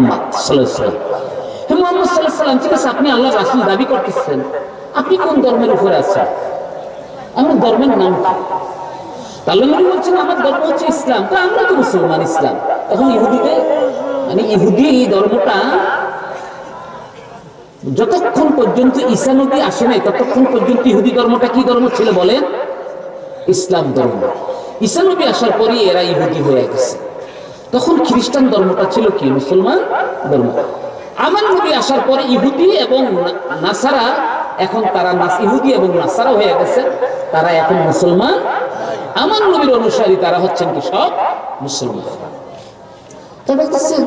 মুহাম্মদ সাল্লাল্লাহু আলাইহি ওয়াসাল্লাম। হে মুহাম্মদ সাল্লাল্লাহু আলাইহি ওয়াসাল্লাম, ঠিক আছে আপনি আল্লাহর রাসূল দাবি করতেছেন, আপনি কোন ধর্মের উপরে আছেন? আমার ধর্মের নাম কি? আল্লাহ নবী বলছেন আমার ধর্ম হচ্ছে ইসলাম। তা আমরা তো মুসলমান, ইসলাম। এখন ইহুদিদের মানে ইহুদি ধর্মটা যতক্ষণ পর্যন্ত ঈসা নবী আসে নাই ততক্ষণ পর্যন্ত ইহুদি ধর্মটা কি ধর্ম ছিল বলেন? ইসলাম ধর্ম। ঈসা নবী আসার পরে এরা ইহুদি হয়ে গেছে। তখন খ্রিস্টান ধর্মটা ছিল কি? মুসলমান ধর্ম। আমার নবী আসার পরে ইহুদি এবং নাসারা, এখন তারা ইহুদি এবং নাসারা হয়ে গেছে, তারা এখন মুসলমান। আমার নবীর অনুসারী তারা হচ্ছেন কি? সব মুসলমান। তা বলতেছেন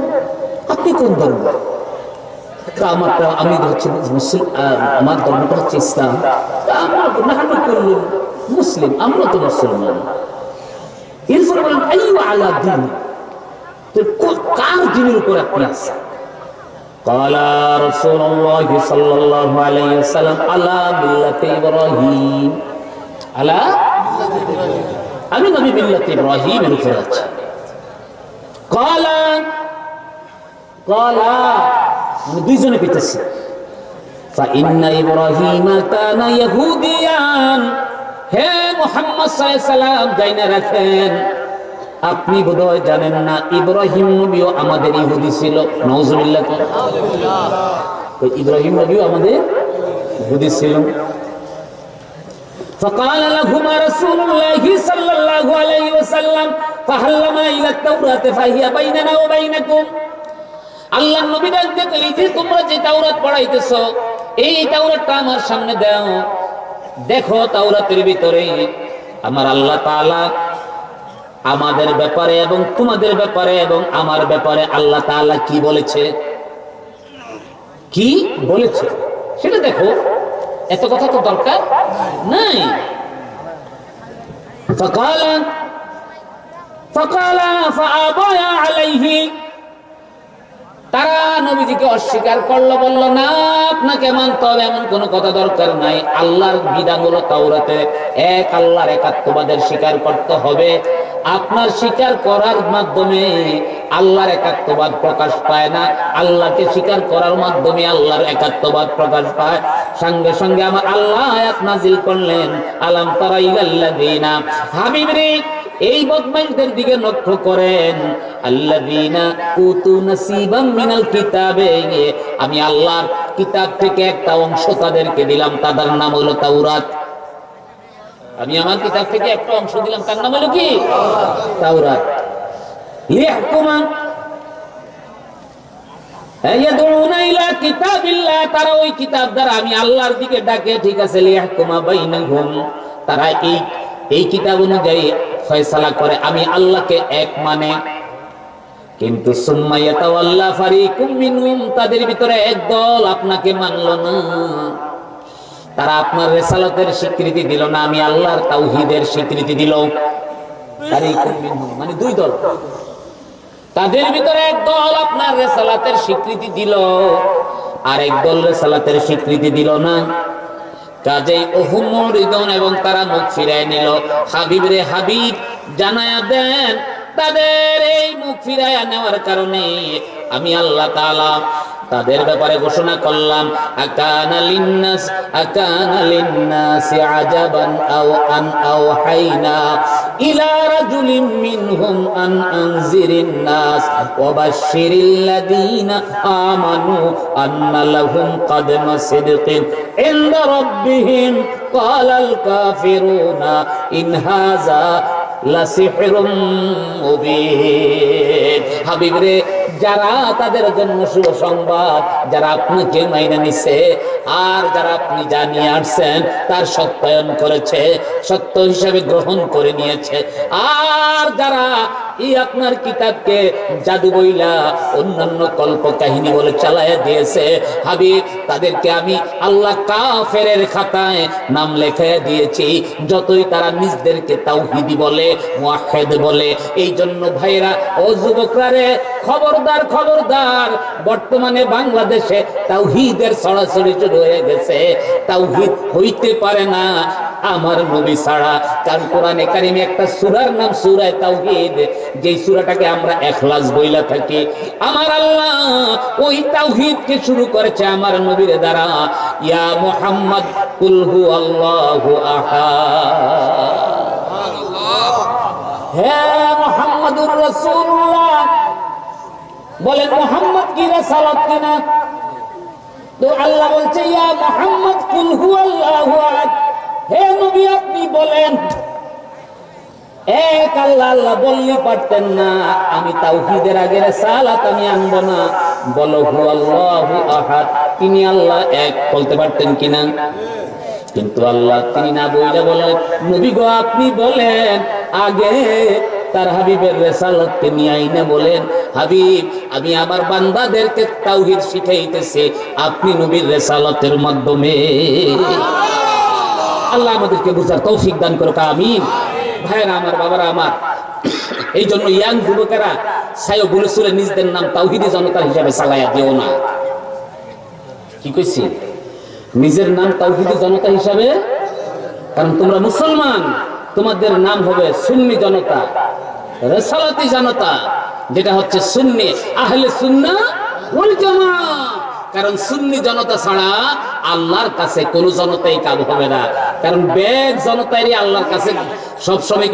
আপনি কোন ধর্ম? আমি হচ্ছে মুসলিম, আমার ধর্মটা হচ্ছে ইসলাম। মুসলিম, আমরা তো মুসলমান। এরপরে বলেন আলা দিন, কার দিনের উপর আপনি আছেন? قال رسول الله صلى الله عليه وسلم على ملة إبراهيم, على আমি নবী মিল্লাত ইব্রাহিমের উপর আছি। মানে দুইজনে পিতেছে। فإن إبراهيم كان يهوديا, হে মুহাম্মদ সাল্লাল্লাহু আলাইহি সাল্লাম জানেন রাখেন, আপনি বোধহয় জানেন না ইব্রাহিম নবীও আমাদের ইহুদি ছিল। নাউজুবিল্লাহ। তো ইব্রাহিম নবীও আমাদের ইহুদি ছিল। فقال لهما رسول الله صلى الله عليه وسلم فهلما إلى التوراة فهي بيننا وبينكم. আল্লাহর নবী ডাকতে এই যে তোমরা যে তাওরাত পড়াইতেছো, এই তাওরাতটা আমার সামনে দাও। দেখো তাওরাতের ভিতরে আমার আল্লাহ তাআলা আমাদের ব্যাপারে এবং তোমাদের ব্যাপারে এবং আমার ব্যাপারে আল্লাহ তাআলা কি বলেছে, কি বলেছে সেটা দেখো। এত কথা তো দরকার নাই। فأبى عليه, তারা নবীজিকে অস্বীকার করলো, বলল না আপনাকে মানতে হবে, এমন কোনো কথা দরকার নাই। আল্লাহর বিধান হলো তাওরাতে এক আল্লাহর একাত্মবাদের স্বীকার করতে হবে। আপনার স্বীকার করার মাধ্যমে আল্লাহর একাত্মবাদ প্রকাশ পায় না, আল্লাহকে স্বীকার করার মাধ্যমে আল্লাহর একাত্মবাদ প্রকাশ পায়। সঙ্গে সঙ্গে আমার আল্লাহ আয়াত নাযিল করলেন, আলাম তারা ইলাল্লাযিনা, হাবিব রে এই বদমাইশদের দিকে লক্ষ্য করেন, আল্লাযিনা উতু নাসিবাম মিনাল কিতাবে, আমি আল্লাহর কিতাব থেকে একটা অংশ তাদেরকে দিলাম, তাদের নাম হলো তাওরাত। আমি আমার কিতাব থেকে একটা অংশ দিলাম, তার নাম হলো কি? তাওরাত। লিয়াহকুমা ইয়াদউনা ইলা কিতাবিল্লাহ, তারা ওই কিতাব দ্বারা আমি আল্লাহর দিকে ডাকে, ঠিক আছে। লিয়াহকুমা বাইনাহুম, তারা এই কিতাব অনুযায়ী ফয়সালা করে, আমি আল্লাহকে এক মানে। কিন্তু সুম্মা ইয়াতাওয়াল্লা ফারিকুম মিনহুম, তাদের ভিতরে এক দল আপনাকে মানলো না, তারা আপনার রিসালাতের স্বীকৃতি দিল না, আমি আল্লাহর তাওহীদের স্বীকৃতি দিল। ফারিকুম মিনহুম মানে দুই দল, তাদের ভিতরে এক দল আপনার রিসালাতের স্বীকৃতি দিল, আর এক দল রিসালাতের স্বীকৃতি দিল না। কাজেই ওহুমরিদন, এবং তারা মুখ ফিরায় নিল। হাবিব রে হাবিব জানায়া দেন, তাদের এই মুখ ফিরায়া নেওয়ার কারণে আমি আল্লাহ তাআলা তাদের ব্যাপারে ঘোষণা করলাম, আকানা লিন্নাস আজাবান আও আন আওহাইনা ইলা রাজুলিন মিনহুম আন আনজিরিন নাস ওয়া বাশশিরিল্লাযিনা আমানু আন্না লাহুম কদমা সিদকিন ইনদা রাব্বিহিম ক্বালাল কাফিরুনা ইন হাযা লাসিহরুম মুবিন। হাবিব রে, যারা তাদের জন্য শুভ সংবাদ, যারা আপনাকে মাইনা নিছে আর যারা আপনি জানিয়ে আসছেন তার সত্যায়ন করেছে, সত্য হিসাবে গ্রহণ করে নিয়েছে, আর যারা এই আপনার কিতাবকে জাদু বইলা অন্যান্য কল্প কাহিনী বলে চালায়া দিয়েছে, হাবিব তাদেরকে আমি আল্লাহ কাফেরের খাতায় নাম লেখায়া দিয়েছি, যতই তারা নিজদেরকে তাওহীদি বলে, মুওয়াহহিদ বলে। এই জন্য ভাইরা ও যুবকরা রে, খবরদার খবরদার, বর্তমানে বাংলাদেশে তাওহীদের ছড়াছড়ি শুরু হয়ে গেছে। তাওহীদ হইতে পারে না আমার নবী ছাড়া। কারণ কোরআনে কারিমে একটা সূরার নাম সূরা তাওহীদ, যেই সূরাটাকে আমরা ইখলাস বইলা থাকি। আমার আল্লাহ ওই তাওহীদকে শুরু করেছে আমার নবীর দ্বারা। ইয়া মুহাম্মদ কুল হুয়াল্লাহু আহাদ। হে মুহাম্মাদুর রাসূলুল্লাহ, বলেন মুহাম্মদ কি রাসালাত কিনা? তো আল্লাহ বলছে ইয়া মুহাম্মদ কুল হুয়াল্লাহু আহাদ, হে নবী আপনি বলেন। এক আল্লাহ আল্লাহ বললে পারতেন না আমি তাওহীদের আগে রাসালাত আমি আনবো না, বলো হুয়াল্লাহু আহাদ, তিনি আল্লাহ এক, বলতে পারতেন কিনা? কিন্তু আল্লাহ তিনি না বইলা বললেন নবী গো আপনি বলেন, আগে তার হাবিবের রিসালাতকে নিয়ে আইনা বলেন হাবিব আমি আমার বান্দাদেরকে তাওহীদ শিখাইতেছি, আপনি নবীর রিসালাতের মাধ্যমে। আল্লাহ আমাদেরকে বুঝার তৌফিক দান করুক, আমিন। ভাইরা আমার, বাবারা আমার, এই জন্য ইয়াং যুবকেরা সায়ো বুলসুরে নিজদের নাম তাওহীদি জনতা হিসাবে চালায়া দিও না। কি কইছি? নিজের নাম তাওহীদি জনতা হিসাবে, কারণ তোমরা মুসলমান, তোমাদের নাম হবে সুন্নি জনতা, রিসালাতি জনতা, যেটা হচ্ছে সুন্নি আহলে সুন্নাহ ওয়াল জামাআহ। কারণ সুন্নি জনতা ছাড়া আল্লাহর কাছে কোন জনতাই কাব হবে না। কারণ বেগ জনতাই আল্লাহর কাছে সব সময়